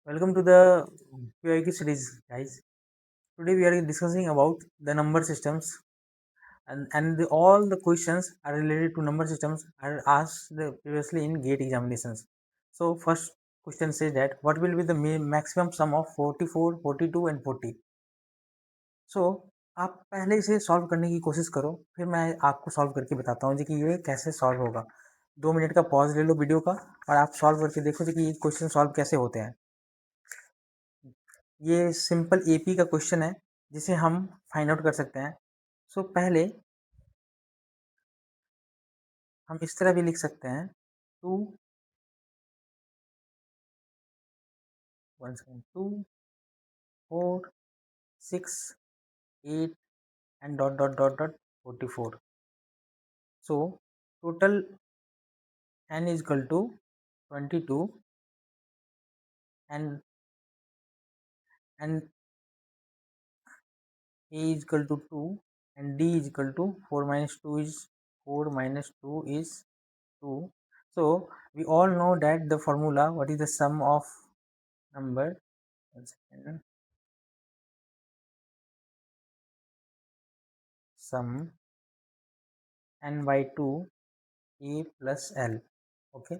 Welcome to the PIQ series, guys. Today we are discussing about the number systems, and all the questions are related to number systems are asked previously in GATE examinations. So first question says that what will be the maximum sum of 44, 42 and 40? So आप पहले इसे solve करने की कोशिश करो, फिर मैं आपको सॉल्व करके बताता हूँ जी कि ये कैसे सॉल्व होगा। 2 मिनट का पॉज ले लो वीडियो का और आप सॉल्व करके देखो जी कि ये क्वेश्चन सॉल्व कैसे होते हैं। ये सिंपल एपी का क्वेश्चन है जिसे हम फाइंड आउट कर सकते हैं। सो पहले हम इस तरह भी लिख सकते हैं 2 2 4 6 8 and dot 44. So total n is equal to 22 and a is equal to 2 and d is equal to 4 minus 2 is 4 minus 2 is 2. So we all know that the formula, what is the sum of number, one second, sum n by 2 a plus l. Okay,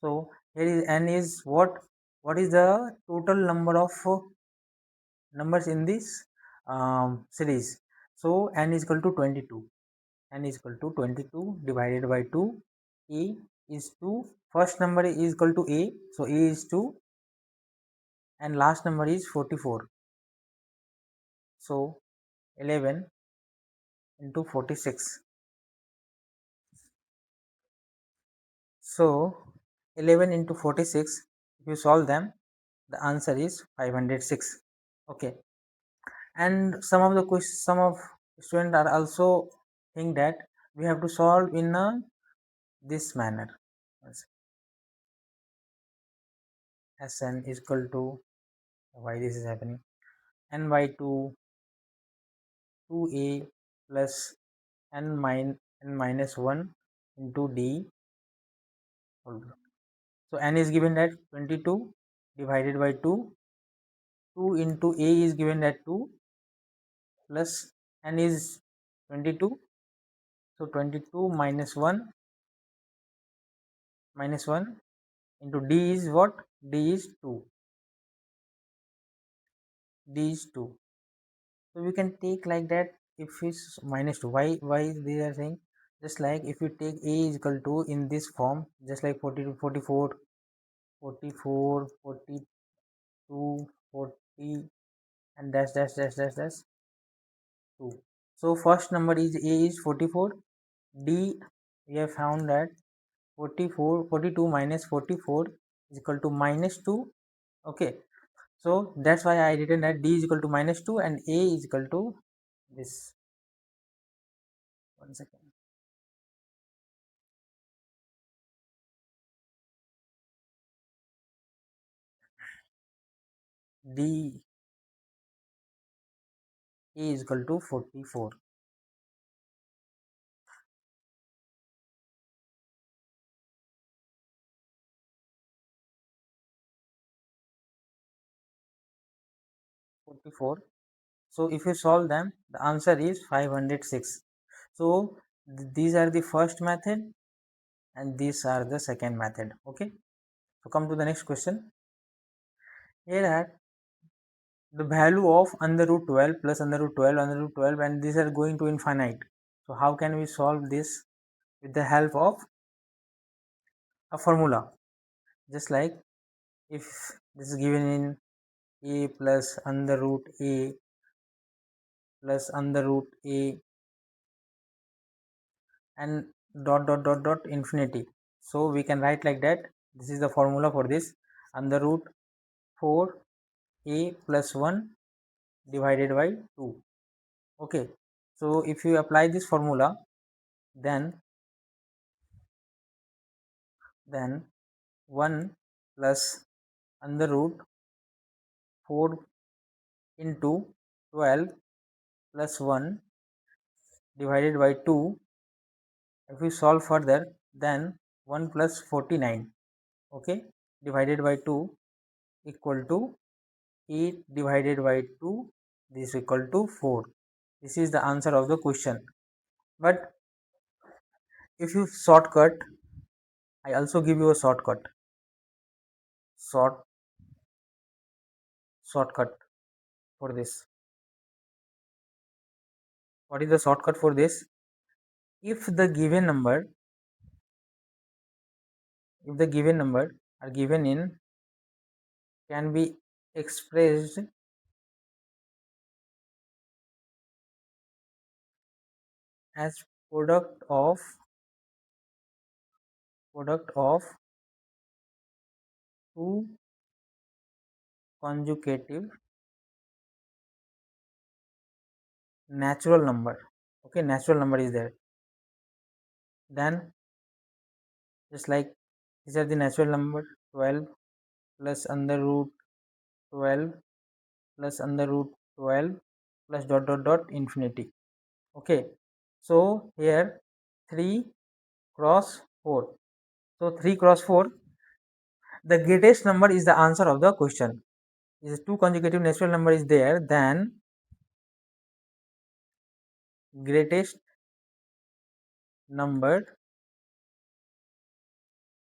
so here is n is what is the total number of numbers in this series. So n is equal to 22. N is equal to 22 divided by 2. A is 2. First number is equal to a, so a is 2 and last number is 44. So 11 into 46. So 11 into 46, if you solve them, the answer is 506. Okay, and some of students are also think that we have to solve in this manner. Sn is equal to, why this is happening, n by 2 2a plus n minus 1 into d. So n is given at 22 divided by 2. 2 into a is given at 2 plus n is 22. So 22 minus 1 into d is what? D is 2. D is 2. So we can take like that. If it's minus 2, why they are saying, just like if you take a is equal to in this form, just like 42 44 44 42 40 and dash dash dash dash dash 2. So first number is a is 44. D, we have found that 42 minus 44 is equal to minus 2. Okay, so that's why I written that d is equal to minus 2 and a is equal to this. One second. D, a is equal to 44. So if you solve them, the answer is 506. So these are the first method and these are the second method. Okay, so come to the next question. Here are the value of under root 12 plus under root 12 under root 12 and these are going to infinite. So how can we solve this? With the help of a formula. Just like if this is given in a plus under root a plus under root a and dot infinity. So we can write like that. This is the formula for this. Under root 4 a plus 1 divided by 2. Okay, so if you apply this formula, then 1 plus under root 4 into 12 plus 1 divided by 2. If we solve further, then 1 plus 49, okay, divided by 2 equal to 8 divided by 2, this equal to 4. This is the answer of the question. But if you shortcut, I also give you a shortcut for this. What is the shortcut for this? If the given number are given in, can be expressed as product of two consecutive natural number. Okay, natural number is there. Then just like these are the natural number, 12 plus under root 12 plus under root 12 plus dot infinity. Okay, so here 3 cross 4. So 3 cross 4, the greatest number is the answer of the question. If two consecutive natural number is there, then greatest number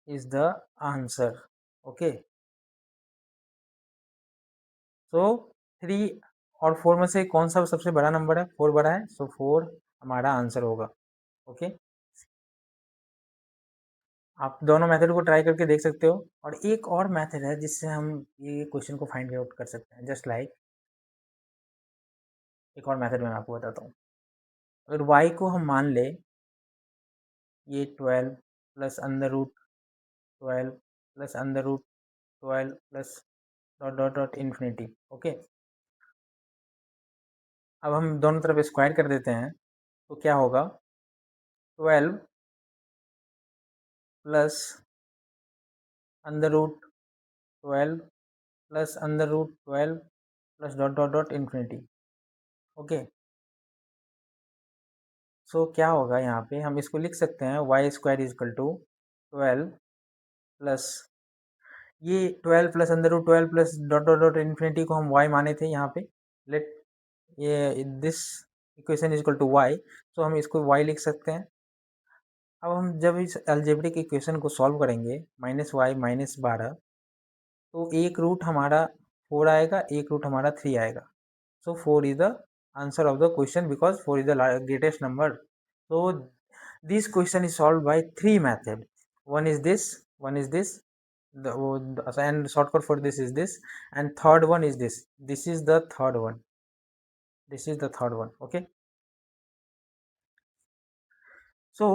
is the answer. Okay, so 3 और 4 में से कौन सा सबसे बड़ा number है? 4 बड़ा है, सो 4 हमारा आंसर होगा. ओके, आप दोनों मेथड को ट्राई करके देख सकते हो. और एक और मेथड है जिससे हम ये क्वेश्चन को फाइंड आउट कर सकते हैं. जस्ट लाइक एक और मेथड मैं आपको बताता हूँ. अगर y को हम मान ले ये 12 plus under root 12 plus under root 12 plus dot infinity. Okay, अब हम दोनों तरफ स्क्वायर कर देते हैं तो क्या होगा? 12 plus under root 12 plus under root 12 plus dot infinity. Okay, so क्या होगा? यहाँ पे हम इसको लिख सकते हैं y square is equal to 12 plus ये 12 plus under root 12 plus dot infinity को हम वाई माने थे यहाँ पे. लेट ये this equation is equal to y, so हम इसको वाई लिख सकते हैं. अब हम जब इस अलजेब्रिक इक्वेशन को सॉल्व करेंगे -y -12, तो एक रूट हमारा 4 आएगा, एक रूट हमारा 3 आएगा. So 4 is the answer of the question because 4 is the greatest number. So this question is solved by 3 methods. One is this, and shortcut for this is this, and third one is this. This is the third one. Okay. So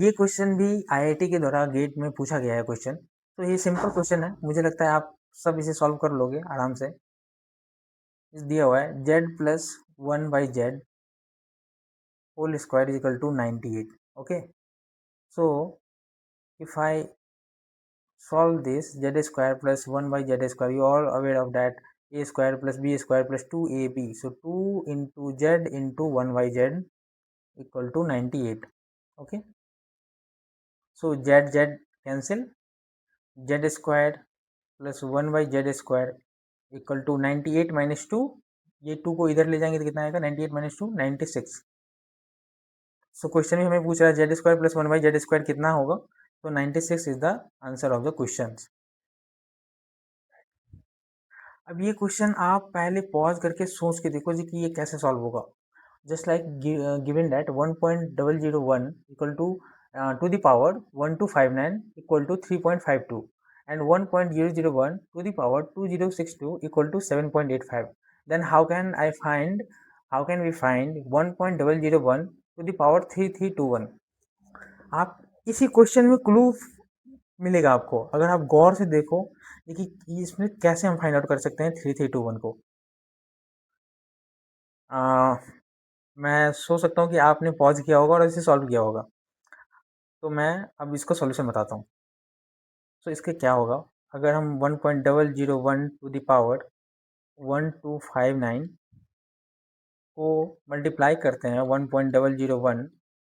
ये question भी IIT के द्वारा gate में पूछा गया है question. तो ये सिंपल क्वेश्चन है, मुझे लगता है आप सब इसे सॉल्व कर लोगे आराम से. दिया हुआ है z plus 1/z whole square is equal to 98. Okay, so if I solve this, z square plus 1/z square, you are aware of that, a square plus b square plus 2ab, so 2 into z into 1/z equal to 98. Okay, so z cancel, z square plus 1/z square equal to 98 minus 2. ये 2 को इधर ले जाएंगे तो कितना आएगा? 98 minus 2 96. So question में हमें पूछ रहा है Z square plus 1/z square कितना होगा? तो 96 is the answer of the question. अब ये क्वेश्चन आप पहले पॉज करके सोच के देखो जी कि ये कैसे सॉल्व होगा. Just like given that 1.001 equal to the power 1259 equal to 3.52 and 1.001 to the power 2062 equal to 7.85. then how can we find 1.001 to the power 3321? आप इसी क्वेश्चन में क्लू मिलेगा आपको अगर आप गौर से देखो. देखिए इसमें कैसे हम फाइंड आउट कर सकते हैं 3321 को. मैं सोच सकता हूँ कि आपने पॉज किया होगा और इसे सॉल्व किया होगा, तो मैं अब इसको सॉल्यूशन बताता हूँ. तो इसके क्या होगा? अगर हम 1.001 टू द पावर 1259 को मल्टीप्लाई करते हैं 1.001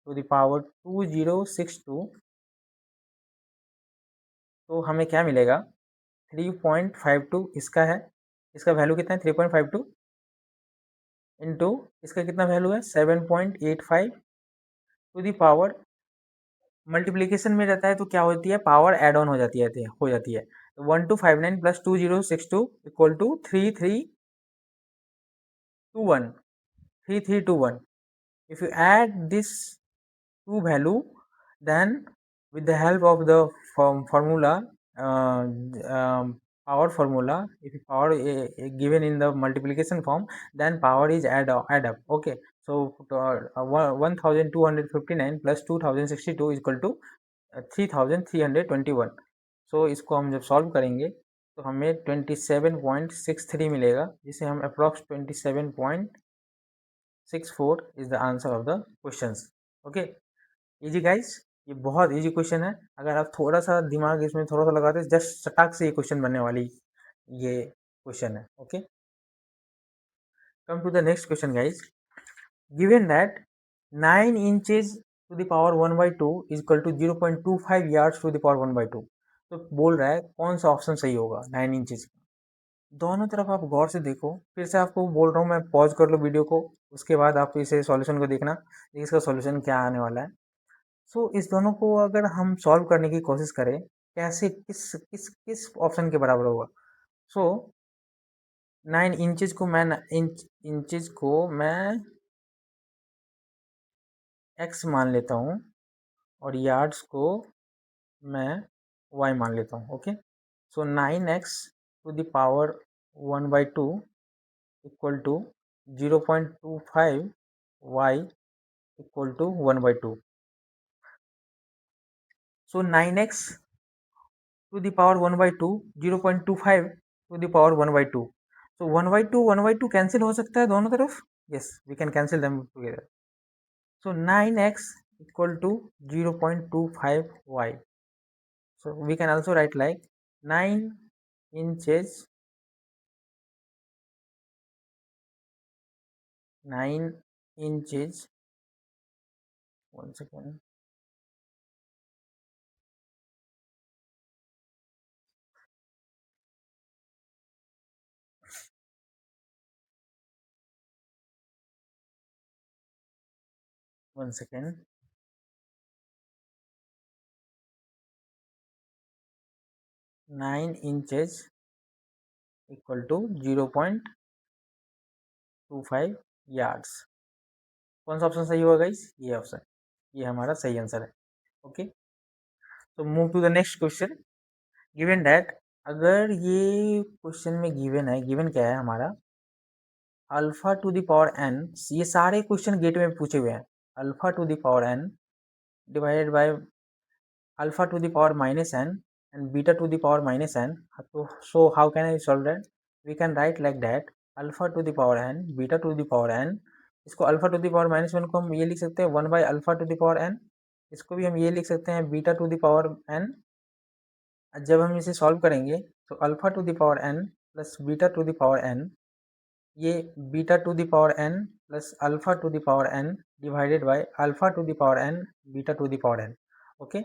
टू द पावर 2062, तो हमें क्या मिलेगा? 3.52 इसका है, इसका वैल्यू कितना है 3.52 इंटू इसका कितना वैल्यू है 7.85 टू दी पावर, मल्टीप्लीकेशन में रहता है तो क्या होती है पावर एड ऑन हो जाती है 1259 plus 2062 equal to 3321 if you add this two value then with the help of the formula, uh, power formula, if power given in the multiplication form then power is add up. Okay, so 1259 plus 2062 is equal to 3321. सो इसको हम जब solve करेंगे तो हमें 27.63 मिलेगा, जिसे हम approx 27.64 is the answer of the questions. Okay easy guys, ये बहुत इजी क्वेश्चन है, अगर आप थोड़ा सा दिमाग इसमें थोड़ा सा लगाते जस्ट चटाक से ये क्वेश्चन बनने वाली ये क्वेश्चन है। Okay come to the next question guys, given that 9 inches to the power 1/2 is equal to 0.25 yards to the power 1/2, तो बोल रहा है कौन सा ऑप्शन सही होगा 9 इंचेस। दोनों तरफ आप गौर से देखो, फिर से आपको बोल रहा हूँ मैं, पॉज कर लो वीडियो को, उसके बाद आप इसे सॉल्यूशन को देखना इसका सॉल्यूशन क्या आने वाला है। सो इस दोनों को अगर हम सॉल्व करने की कोशिश करें कैसे, किस किस किस ऑप्शन के बराबर होगा। सो 9 इंचेस को मैं इंचेस को मैं x मान लेता हूँ और यार्ड्स को मैं y मान लेता हूँ। Okay so 9x to the power 1/2 equal to 0.25 y equal to 1/2। So 9x to the power 1/2 0.25 to the power 1/2, so 1/2 cancel हो सकता है दोनों तरफ, yes we can cancel them together, so 9x equal to 0.25 y, so we can also write like 9 inches 9 inches 1 second 1 second 9 inches equal to 0.25 yards, कौन सा option सही होगा guys, ये ऑप्शन, ये हमारा सही आंसर है। ओके तो move to the next question, given that, अगर ये क्वेश्चन में गिवन है, गिवन क्या है हमारा alpha to the power n, ये सारे क्वेश्चन गेट में पूछे हुए हैं, alpha to the power n divided by alpha to the power minus n and beta to the power minus n, तो so how can I solve that, we can write like that alpha to the power n beta to the power n, इसको alpha to the power minus one को हम ये लिख सकते हैं 1 bye alpha to the power n, इसको भी हम ये लिख सकते हैं beta to the power n। जब हम इसे सॉल्व करेंगे तो alpha to the power n plus beta to the power n, ये beta to the power n plus alpha to the power n divided by alpha to the power n beta to the power n। Okay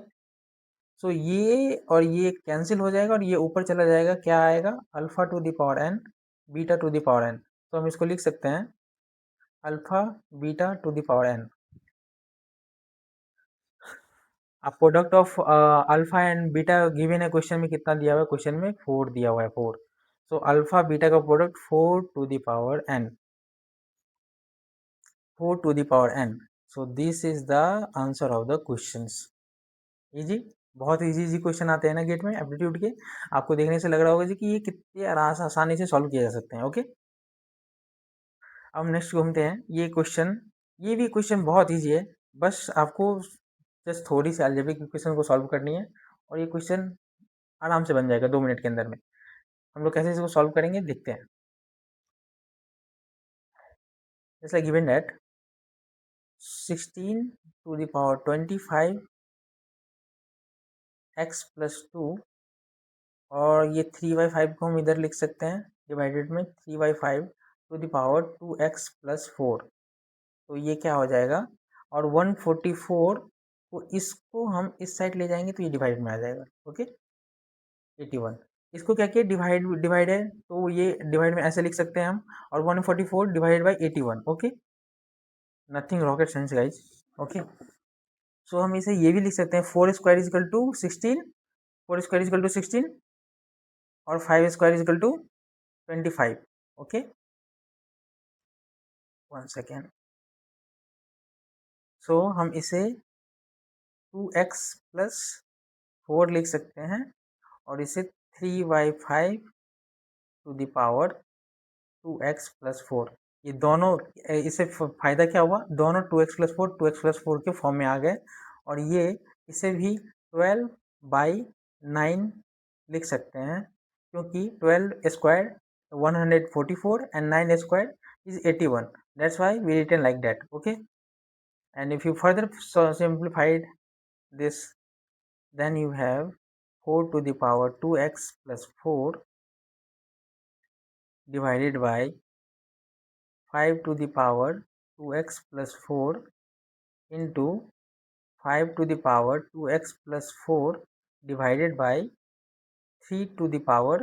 so ये और ये cancel हो जाएगा और ये ऊपर चला जाएगा, क्या आएगा alpha to the power n beta to the power n, तो हम इसको लिख सकते हैं alpha beta to the power n। अब product of alpha and beta given है क्वेश्चन में, कितना दिया हुआ है क्वेश्चन में 4 दिया हुआ है 4, सो अल्फा बीटा का product 4 to the power n, 4 to the power n, so this is the answer of the questions। Easy, बहुत इजी क्वेश्चन आते हैं ना गेट में एप्टीट्यूड के, आपको देखने से लग रहा होगा जी कि ये कितने आसानी से सॉल्व किए जा सकते हैं। ओके अब नेक्स्ट घूमते हैं, ये क्वेश्चन, ये भी क्वेश्चन बहुत इजी है, बस आपको जस्ट थोड़ी सी अलजेब्रिक इक्वेशन को सॉल्व करनी है और ये क्वेश्चन आराम से बन जाएगा 2 मिनट के अंदर में। हम लोग कैसे इसको सॉल्व करेंगे देखते हैं। जैसे like given that 16 to the power 25 x plus 2, और ये 3/5 को हम इधर लिख सकते हैं डिवाइडेड में 3/5 to the power 2x plus 4, तो ये क्या हो जाएगा, और 144 को इसको हम इस साइड ले जाएंगे तो ये डिवाइड में आ जाएगा। ओके 81, इसको क्या किया, डिवाइड है तो ये डिवाइड में ऐसे लिख सकते हैं हम, और 144 divided by 81। Okay, nothing rocket science guys. Okay, so हम इसे ये भी लिख सकते हैं, 4 square is equal to 16, 4 square is equal to 16 और 5 square is equal to 25। Okay, 1 second. So हम इसे 2x+4 लिख सकते हैं, और इसे 3/5 टू द पावर 2x+4। ये दोनों, इससे फायदा क्या हुआ, दोनों 2x+4 के फॉर्म में आ गए, और ये इसे भी 12/9 लिख सकते हैं, क्योंकि 12 square 144 and 9 square is 81, that's why we written like that. Okay, and if you further simplified this, then you have 4 to the power 2x+4 divided by 5 to the power 2x+4 into 5 to the power 2x+4 divided by 3 to the power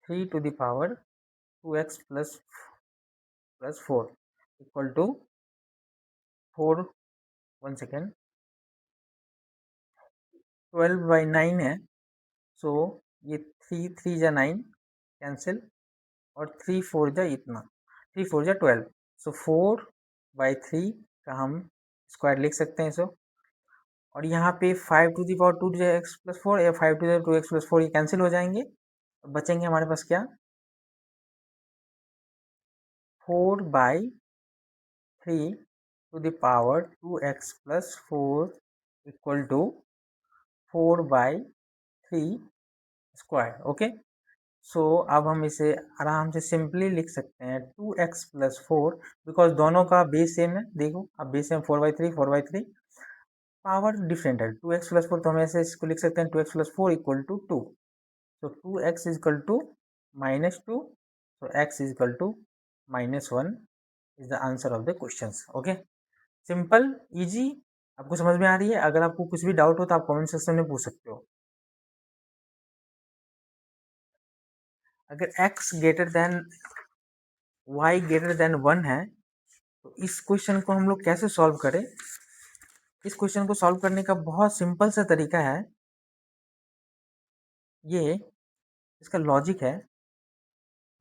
2x+4 equal to 4, 1 second, 12/9 है, सो ये 3 जा 9 cancel, और 3 4 जा इतना, 3 4 जा 12, सो 4/3 का हम square लिख सकते हैं इसको, और यहाँ पे 5 टू दी पावर 2x+4 या 5 टू दी 2x+4 ये कैंसिल हो जाएंगे, बचेंगे हमारे पास क्या, 4/3 to the power 2x+4 equal to 4/3 square. Okay, so अब हम इसे आराम से सिंपली लिख सकते हैं 2x+4, बिकॉज दोनों का बेस सेम है। देखो अब बेस सेम 4/3 पावर डिफरेंट है, 2x+4, तो हम ऐसे इसको लिख सकते हैं 2x+4 equal to 2, so 2x is equal to -2, so x is equal to -1 is the answer of the questions। okay, simple easy, आपको समझ में आ रही है? अगर आपको कुछ भी डाउट हो तो आप कमेंट सेक्शन में पूछ सकते हो। अगर x greater than y greater than 1 है, तो इस क्वेश्चन को हम लोग कैसे सॉल्व करें? इस क्वेश्चन को सॉल्व करने का बहुत सिंपल सा तरीका है, ये इसका लॉजिक है।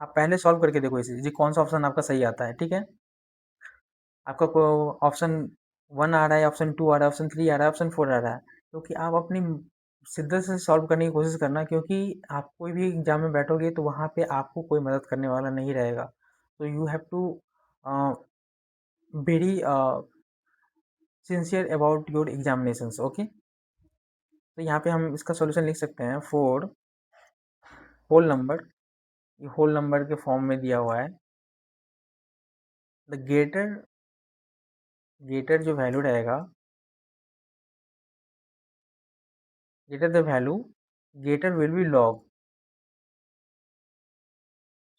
आप पहले सॉल्व करके देखो इसे, जी कौन सा ऑप्शन आपका सही आता है। ठीक है, आपका को ऑप्शन 1 आ रहा है, ऑप्शन 2 आ रहा है, ऑप्शन 3 आ रहा है, ऑप्शन 4 आ रहा है, क्योंकि आप अपनी शिद्दत से सॉल्व करने की कोशिश करना, क्योंकि आप कोई भी एग्जाम में बैठोगे तो वहाँ पे आपको कोई मदद करने वाला नहीं रहेगा। तो you have to very sincere about your examinations. Okay, तो यहाँ पे हम इसका सॉल्यूशन लिख सकते हैं, 4 होल नंबर, ये होल नंबर के फॉर्म में दिया हुआ है, द ग्रेटर जो वैल्यू रहेगा, greater the value, greater will be log,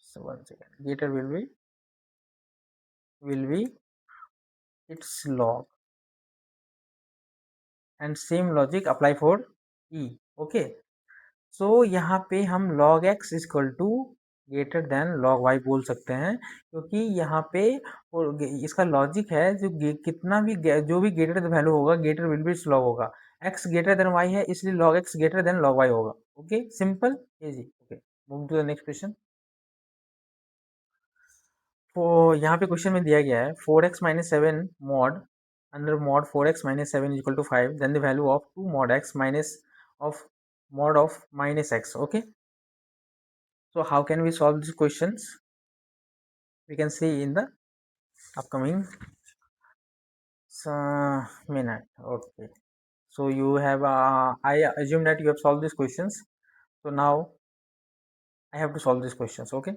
so 1 second, greater will be its log, and same logic apply for e। okay, so यहाँ पे हम log x equal to greater than log y बोल सकते हैं, क्योंकि यहाँ पे इसका लॉजिक है, जो कितना भी जो भी ग्रेटर वैल्यू होगा, greater will be its log होगा। x ग्रेटर देन y है, इसलिए log x greater than log y होगा। Okay, simple easy. Okay, move to the next question. तो यहाँ पे क्वेश्चन में दिया गया है 4x-7 mod under mod 4x-7 equal to 5, then the value of 2 mod x minus of mod of minus x। okay, so how can we solve these questions? We can see in the upcoming minute। okay, so you have I assume that you have solved these questions, so now I have to solve these questions। okay,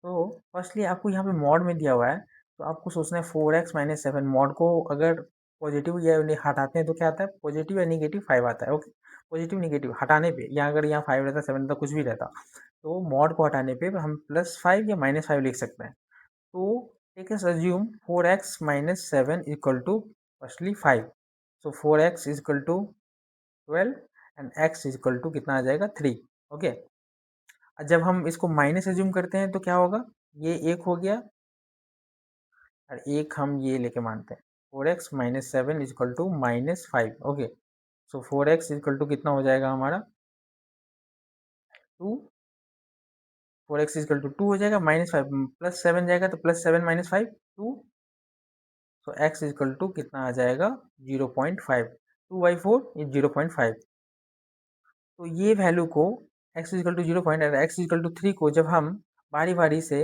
तो firstly आपको यहाँ पे mod में दिया हुआ है, तो आपको सोचना है 4x-7 मॉड को अगर पॉजिटिव या हटाते हैं तो क्या आता है, पॉजिटिव या निगेटिव 5 आता है। ओके, पॉजिटिव निगेटिव हटाने पे, या अगर यहाँ 5 रहता 7 रहता कुछ भी रहता, तो मॉड को हटाने पे हम +5 या -5 लिख सकते हैं। तो take as assume 4x-7 equal to firstly 5, so 4x is equal to 12 and x equal to कितना आ जाएगा 3। ओके, जब हम इसको माइनस एज्यूम करते हैं तो क्या होगा, ये एक हो गया और एक हम ये लेके मानते हैं 4x minus 7 equal to minus 5। Okay, so 4x equal to कितना हो जाएगा हमारा 2, 4x इक्वल टू 2 हो जाएगा, माइनस 5 प्लस 7 जाएगा तो प्लस 7 माइनस 5 2, तो x इक्वल टू कितना आ जाएगा 0.5, 2/4 इज 0.5। तो ये वैल्यू को x इक्वल टू 0 पॉइंट और x इक्वल टू 3 को जब हम बारी बारी से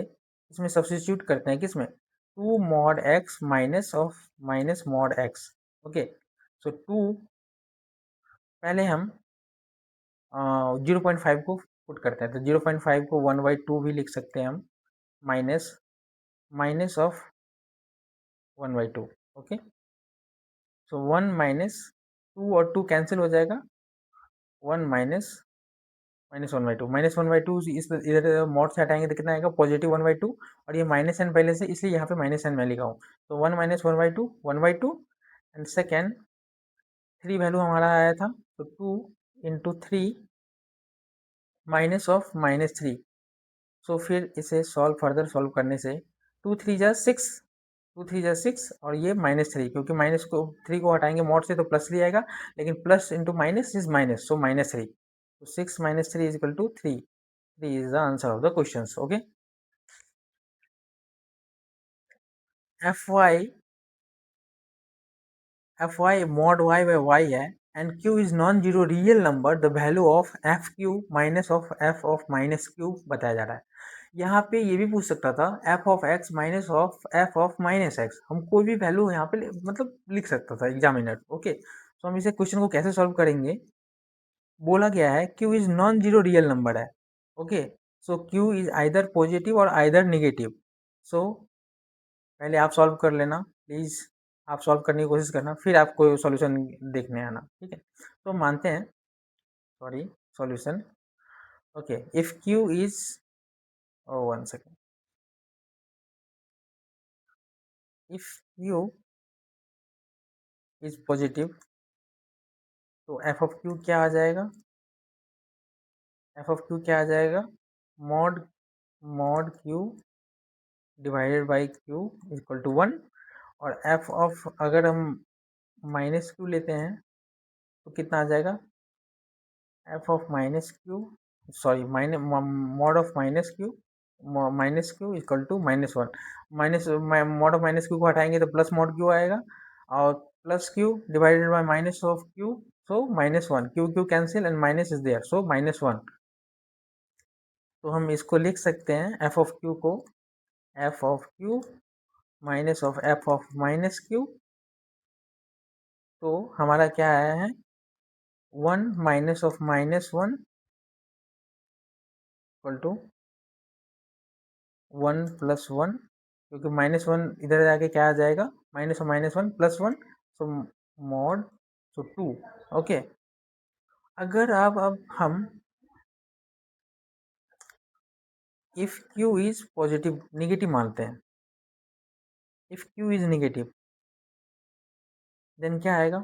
इसमें सब्सटीट्यूट करते हैं, किसमें 2 mod x minus of minus mod x। Okay, so 2 पहले हम 0.5 को पुट करते हैं, तो 0.5 को 1/2 भी लिख सकते हैं हम, minus minus of 1/2। Okay, so 1 minus 2 और 2 कैंसिल हो जाएगा, 1 माइनस माइनस 1/2, माइनस 1/2 इस इधर मॉड से हटाएंगे तो कितना आएगा पॉजिटिव 1/2, और ये माइनस एन पहले से इसलिए यहाँ पे माइनस एन मैं लिखा हूँ, तो 1 माइनस 1/2 एंड सेकेंड 3 वैल्यू हमारा आया था, तो 2 इंटू 3 माइनस ऑफ माइनस 3। सो फिर इसे फर्दर सॉल्व करने से 2 3 जा 6, 2 3 जा 6 और ये माइनस 3, क्योंकि माइनस को 3 को हटाएंगे मॉड से तो प्लस 3 आएगा, लेकिन plus into minus is minus, so minus 3, तो 6 minus 3 is equal to 3। 3 is the answer of the questions. Okay, fy mod y by y है and q is non zero real number, the value of F Q minus of f of minus Q बताया जा रहा है। यहाँ पे ये भी पूछ सकता था F of x minus of f of minus x, हम कोई भी वैल्यू यहाँ पे मतलब लिख सकता था एग्जामिनर। ओके, तो हम इसे क्वेश्चन को कैसे सॉल्व करेंगे, बोला गया है q is non zero real number है। Okay, so q is either positive और आइदर निगेटिव। सो पहले आप सॉल्व कर लेना प्लीज़, आप सॉल्व करने की कोशिश करना, फिर आपको सॉल्यूशन देखने आना, ठीक है। तो मानते हैं, sorry, solution. Okay, if Q is, oh one second, if Q is positive तो एफ ऑफ क्यू क्या आ जाएगा, एफ ऑफ क्यू क्या आ जाएगा, mod mod Q divided by Q equal to 1, और एफ ऑफ अगर हम माइनस क्यू लेते हैं तो कितना आ जाएगा, F of minus q, sorry mod of minus q equal to -1, minus mod of minus q को हटाएंगे तो प्लस मॉड क्यू आएगा, और plus q divided by minus of q, so -1, q q cancel and minus is there, so -1। तो हम इसको लिख सकते हैं एफ ऑफ क्यू को f of q minus of f of minus q, तो हमारा क्या आया है 1 minus of -1 equal to 1 plus 1, क्योंकि -1 इधर जाके क्या आ जाएगा, -1 plus 1, so mod, so 2। Okay, अगर अब हम if Q is positive negative मानते हैं, if Q is negative then क्या आएगा,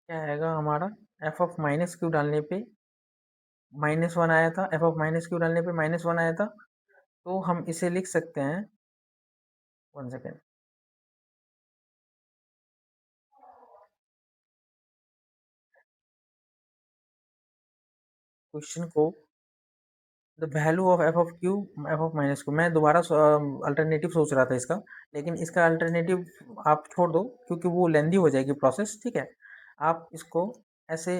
क्या आएगा हमारा, एफ ऑफ माइनस क्यू डालने पे -1 आया था, एफ ऑफ माइनस क्यू डालने पे -1 आया था, तो हम इसे लिख सकते हैं, वन सेकेंड, क्वेश्चन को the value of f of Q F of minus Q, मैं दोबारा अल्टरनेटिव सोच रहा था इसका, लेकिन इसका अल्टरनेटिव आप छोड़ दो क्योंकि वो लेंदी हो जाएगी प्रोसेस, ठीक है। आप इसको ऐसे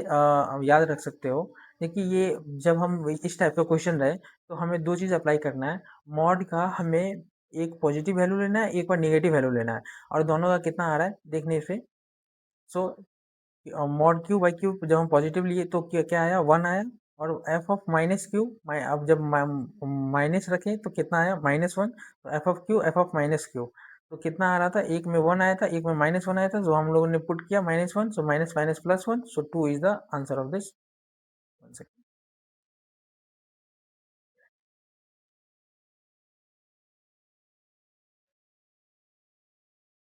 याद रख सकते हो, देखिए ये जब हम इस टाइप का क्वेश्चन रहे तो हमें दो चीज़ अप्लाई करना है, मॉड का हमें एक पॉजिटिव वैल्यू लेना है, एक बार निगेटिव वैल्यू लेना है, और दोनों का कितना आ रहा है देखने से। सो मॉड क्यू बाई क्यू जब हम पॉजिटिव लिए तो क्या क्या आया 1 आया, और एफ ऑफ माइनस क्यू अब जब माइनस रखें तो कितना आया -1, तो F of Q F of minus q, तो कितना आ रहा था, एक में 1 आया था एक में -1 आया था, जो हम लोगों ने पुट किया -1, so minus minus plus 1, so 2 is the answer of this.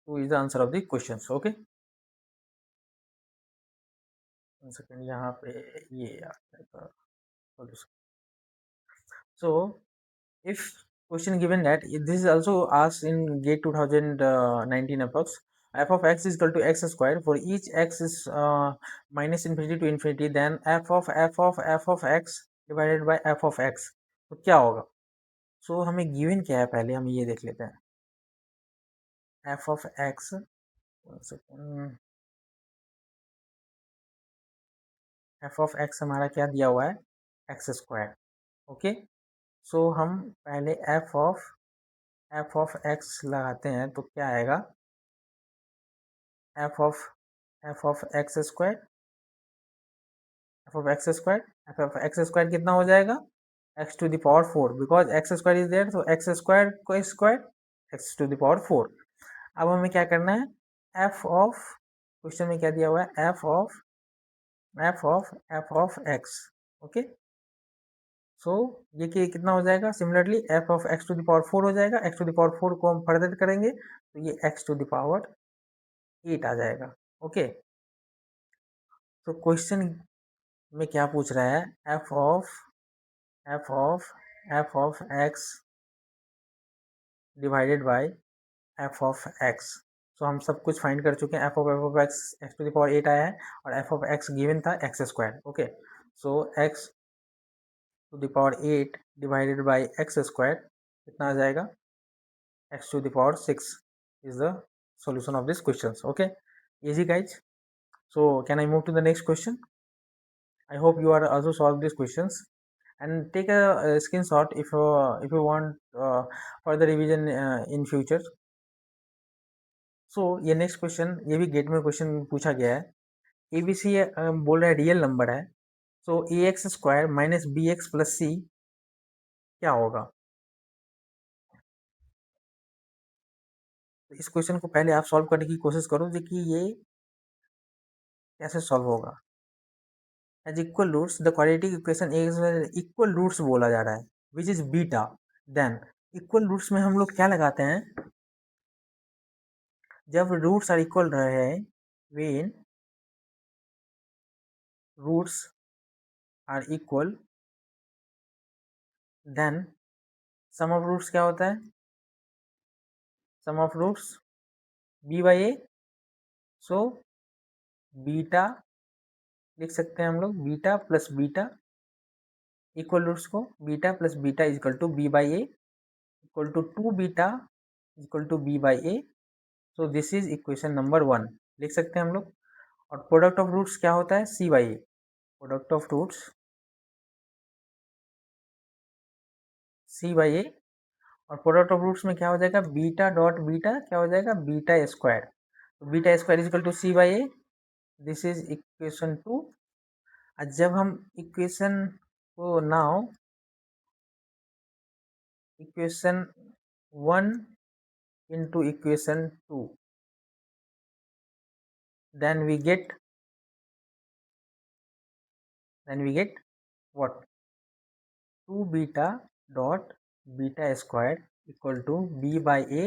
2 is the answer of the questions. Okay, 1 second, यहाँ पे ये आता है solution. So if question given that this is also asked in GATE 2019 approx, f of x is equal to x square for each x is minus infinity to infinity, then f of x divided by f of x, तो क्या होगा? सो हमें given क्या है पहले हम ये देख लेते हैं. f of x, f of x हमारा क्या दिया हुआ है? x square. ओके, सो हम पहले f of x लगाते हैं तो क्या आएगा? f of x square, f of x square कितना हो जाएगा? x to the power 4, because x square is there, तो x स्क्वायर को square x to the power 4. अब हमें क्या करना है? f of, क्वेश्चन में क्या दिया हुआ है? f of x. ओके, सो ये कितना हो जाएगा? Similarly f of x to the power 4 हो जाएगा. x to the power 4 को हम फर्दर करेंगे तो ये x to the power 8 आ जाएगा. ओके, तो क्वेश्चन में क्या पूछ रहा है? f of x divided by f of x. सो हम सब कुछ फाइंड कर चुके हैं. f of x x to the power 8 आया है और f of x गिवन था x square. Okay, so x to the power 8 divided by x square कितना आ जाएगा? x to the power 6 is the solution of this questions. Okay, easy guys. So can I move to the next question? I hope you are also solve these questions and take a screenshot if you want further revision in future. So ये next question, ये भी gate में question पूछा गया है. ABC बोल रहा है रियल नंबर है, सो ax square minus bx plus c क्या होगा? तो इस क्वेश्चन को पहले आप सॉल्व करने की कोशिश करो कि ये कैसे सॉल्व होगा. As equal roots the quadratic equation equal roots बोला जा रहा है which is beta. Then equal roots में हम लोग क्या लगाते हैं? जब रूट्स आर इक्वल रहे, when roots are equal, then sum of roots क्या होता है? Sum of roots b by A. So beta लिख सकते हैं हम लोग, beta plus beta equal roots को beta plus beta equal to b by A equal to 2 beta equal to b by A. So this is equation number 1 लिख सकते हैं हम लोग. और प्रोडक्ट ऑफ रूट्स क्या होता है? c by a. Product of roots c by a. और प्रोडक्ट ऑफ रूट्स में क्या हो जाएगा? बीटा डॉट बीटा क्या हो जाएगा? Beta square. तो beta square is equal to c by a. This is equation 2. जब हम इक्वेशन को now equation 1 into equation 2, then we get what? 2 beta dot beta square equal to b by a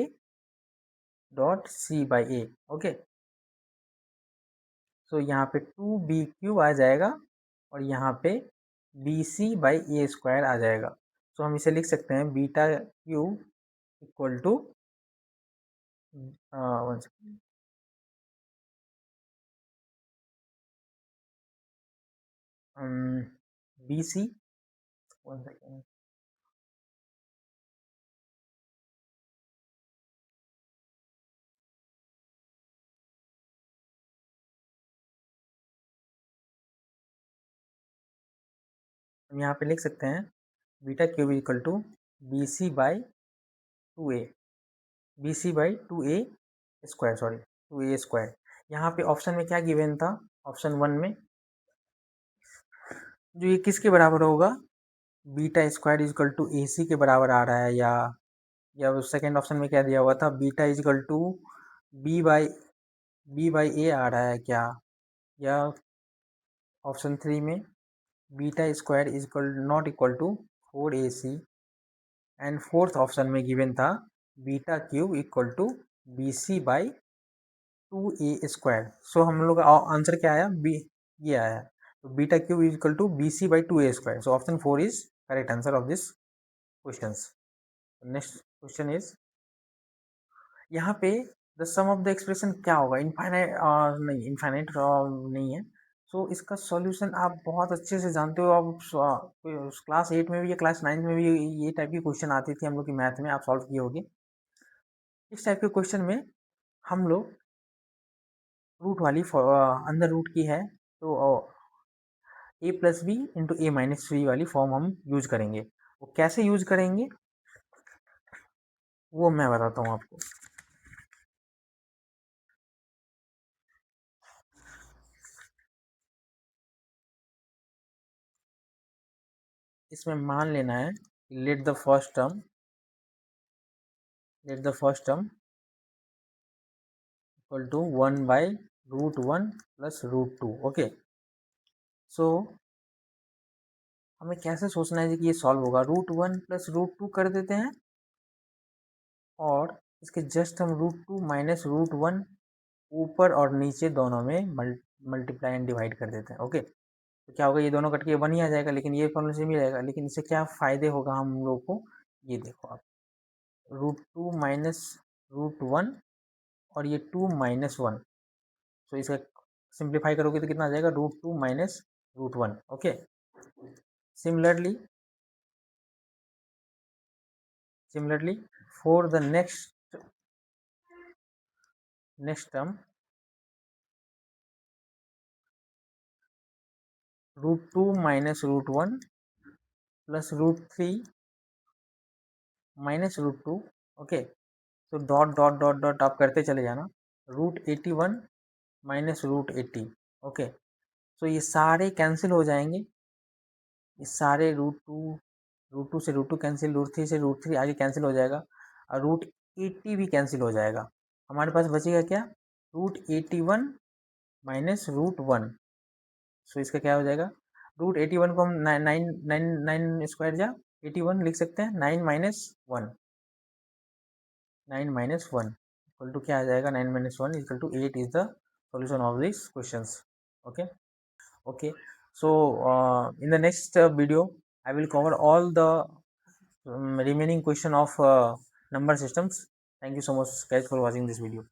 dot c by a. Okay, so यहाँ पे 2b³ आ जाएगा और यहाँ पे bc by a square आ जाएगा. सो हम इसे लिख सकते हैं beta cube equal to bc. One second, हम यहाँ पे लिख सकते हैं beta cube equal to bc by 2a, bc by 2a square, sorry 2a square. यहाँ पे ऑप्शन में क्या गिवन था? ऑप्शन 1 में जो ये किसके बराबर होगा? बीटा स्क्वायर इजकल टू ए सी के बराबर आ रहा है, या सेकेंड ऑप्शन में क्या दिया हुआ था? Beta is equal to b by a आ रहा है क्या? या ऑप्शन 3 में beta square is equal not equal to 4ac. And fourth option में गिवन था beta cube equal to bc by 2a²। So हम लोग का आंसर क्या आया, बी, ये आया। तो beta cube is equal to BC/2a²। So option 4 is correct answer of this question. Next question is, यहाँ पे the sum of the expression क्या होगा, इनफाइनाइट नहीं, इनफाइनाइट नहीं है। सो इसका सॉल्यूशन आप बहुत अच्छे से जानते हो। आप क्लास 8 में भी या क्लास 9 में भी ये टाइप की क्वेश्चन आती थी हम लोग की मैथ में, आप सॉल्व किए होगे। इस टाइप के क्वेश्चन में हम लोग रूट वाली अंदर रूट की है तो a+b × a−b वाली फॉर्म हम यूज करेंगे। वो कैसे यूज करेंगे वो मैं बताता हूँ आपको। इसमें मान लेना है let the first term equal to 1/√1 + √2। Okay, so हमें कैसे सोचना है कि ये सॉल्व होगा। √1 + √2 कर देते हैं और इसके जस्ट हम √2 - √1 ऊपर और नीचे दोनों में मल्टीप्लाई एंड डिवाइड कर देते हैं। ओके, तो क्या होगा, ये दोनों कट के 1 ही आ जाएगा, लेकिन ये फॉर्मूले से मिल जाएगा। लेकिन इससे क्या फ़ायदे होगा हम लोग को, ये देखो आप, √2 - √1 और ये 2 - 1। तो इसका सिंप्लीफाई करोगे तो कितना आ जाएगा, √2 - √1। Okay, similarly for the next term √2 - √1 + √3 - √2। Okay, तो डॉट डॉट डॉट डॉट आप करते चले जाना, √81 - √80। ओके, तो ये सारे कैंसिल हो जाएंगे, ये सारे √2 से √2 कैंसिल, √3 से √3 आगे कैंसिल हो जाएगा, और √80 भी कैंसिल हो जाएगा। हमारे पास बचेगा क्या, √81 - √1। सो इसका क्या हो जाएगा, √81 को हम 9 जा 81 लिख सकते हैं, 9 - 1 इक्वल टू क्या आ जाएगा, 9 - 1 equal to 8 is the solution of these questions. Okay, okay, so in the next video I will cover all the remaining question of number systems. Thank you so much guys for watching this video.